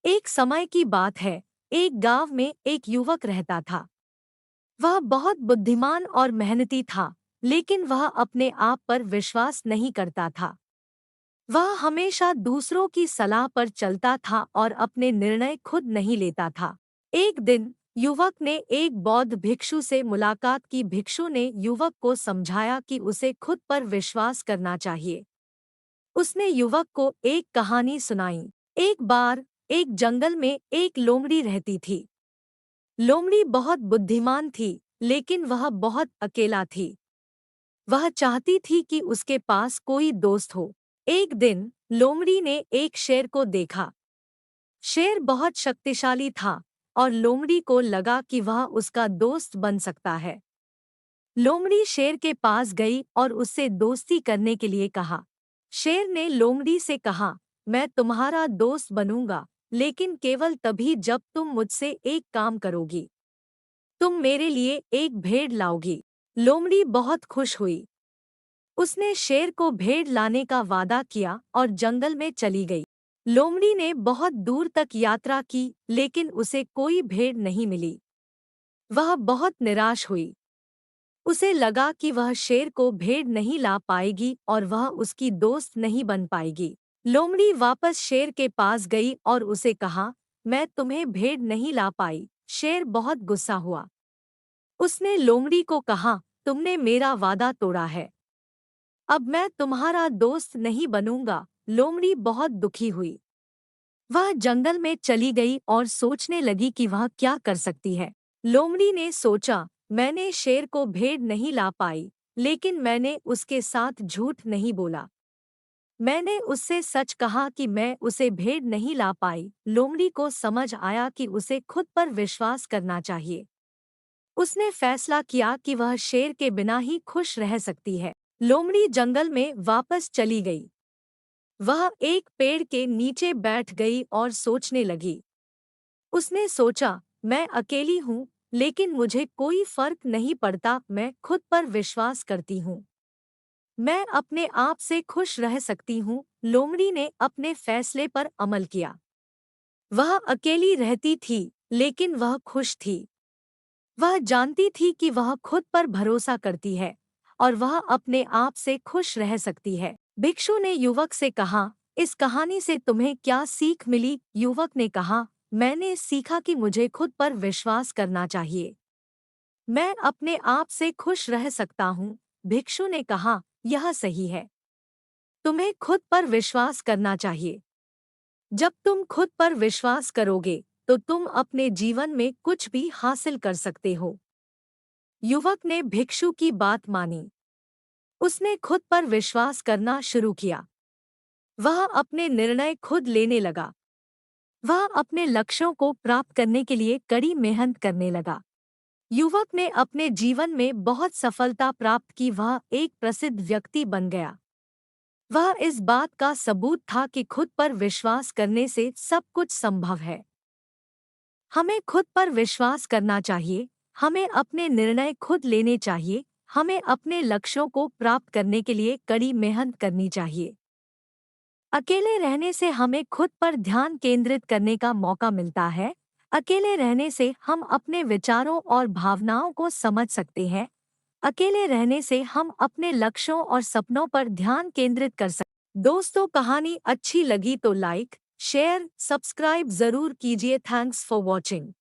एक समय की बात है। एक गांव में एक युवक रहता था। वह बहुत बुद्धिमान और मेहनती था, लेकिन वह अपने आप पर विश्वास नहीं करता था। वह हमेशा दूसरों की सलाह पर चलता था और अपने निर्णय खुद नहीं लेता था। एक दिन युवक ने एक बौद्ध भिक्षु से मुलाकात की। भिक्षु ने युवक को समझाया कि उसे खुद पर विश्वास करना चाहिए। उसने युवक को एक कहानी सुनाई। एक बार एक जंगल में एक लोमड़ी रहती थी। लोमड़ी बहुत बुद्धिमान थी, लेकिन वह बहुत अकेला थी। वह चाहती थी कि उसके पास कोई दोस्त हो। एक दिन लोमड़ी ने एक शेर को देखा। शेर बहुत शक्तिशाली था और लोमड़ी को लगा कि वह उसका दोस्त बन सकता है। लोमड़ी शेर के पास गई और उससे दोस्ती करने के लिए कहा। शेर ने लोमड़ी से कहा, मैं तुम्हारा दोस्त बनूंगा, लेकिन केवल तभी जब तुम मुझसे एक काम करोगी। तुम मेरे लिए एक भेड़ लाओगी। लोमड़ी बहुत खुश हुई। उसने शेर को भेड़ लाने का वादा किया और जंगल में चली गई। लोमड़ी ने बहुत दूर तक यात्रा की, लेकिन उसे कोई भेड़ नहीं मिली। वह बहुत निराश हुई। उसे लगा कि वह शेर को भेड़ नहीं ला पाएगी और वह उसकी दोस्त नहीं बन पाएगी। लोमड़ी वापस शेर के पास गई और उसे कहा, मैं तुम्हें भेड़ नहीं ला पाई। शेर बहुत गुस्सा हुआ। उसने लोमड़ी को कहा, तुमने मेरा वादा तोड़ा है। अब मैं तुम्हारा दोस्त नहीं बनूंगा। लोमड़ी बहुत दुखी हुई। वह जंगल में चली गई और सोचने लगी कि वह क्या कर सकती है। लोमड़ी ने सोचा, मैंने शेर को भेड़ नहीं ला पाई, लेकिन मैंने उसके साथ झूठ नहीं बोला। मैंने उससे सच कहा कि मैं उसे भेड़ नहीं ला पाई। लोमड़ी को समझ आया कि उसे खुद पर विश्वास करना चाहिए। उसने फैसला किया कि वह शेर के बिना ही खुश रह सकती है। लोमड़ी जंगल में वापस चली गई। वह एक पेड़ के नीचे बैठ गई और सोचने लगी। उसने सोचा, मैं अकेली हूँ, लेकिन मुझे कोई फर्क नहीं पड़ता। मैं खुद पर विश्वास करती हूँ। मैं अपने आप से खुश रह सकती हूँ। लोमड़ी ने अपने फैसले पर अमल किया। वह अकेली रहती थी, लेकिन वह खुश थी। वह जानती थी कि वह खुद पर भरोसा करती है और वह अपने आप से खुश रह सकती है। भिक्षु ने युवक से कहा, इस कहानी से तुम्हें क्या सीख मिली? युवक ने कहा, मैंने सीखा कि मुझे खुद पर विश्वास करना चाहिए। मैं अपने आप से खुश रह सकता हूँ। भिक्षु ने कहा, यह सही है। तुम्हें खुद पर विश्वास करना चाहिए। जब तुम खुद पर विश्वास करोगे, तो तुम अपने जीवन में कुछ भी हासिल कर सकते हो। युवक ने भिक्षु की बात मानी। उसने खुद पर विश्वास करना शुरू किया। वह अपने निर्णय खुद लेने लगा। वह अपने लक्ष्यों को प्राप्त करने के लिए कड़ी मेहनत करने लगा। युवक ने अपने जीवन में बहुत सफलता प्राप्त की। वह एक प्रसिद्ध व्यक्ति बन गया। वह इस बात का सबूत था कि खुद पर विश्वास करने से सब कुछ संभव है। हमें खुद पर विश्वास करना चाहिए। हमें अपने निर्णय खुद लेने चाहिए। हमें अपने लक्ष्यों को प्राप्त करने के लिए कड़ी मेहनत करनी चाहिए। अकेले रहने से हमें खुद पर ध्यान केंद्रित करने का मौका मिलता है। अकेले रहने से हम अपने विचारों और भावनाओं को समझ सकते हैं। अकेले रहने से हम अपने लक्ष्यों और सपनों पर ध्यान केंद्रित कर सकते। दोस्तों, कहानी अच्छी लगी तो लाइक, शेयर, सब्सक्राइब जरूर कीजिए। Thanks for watching.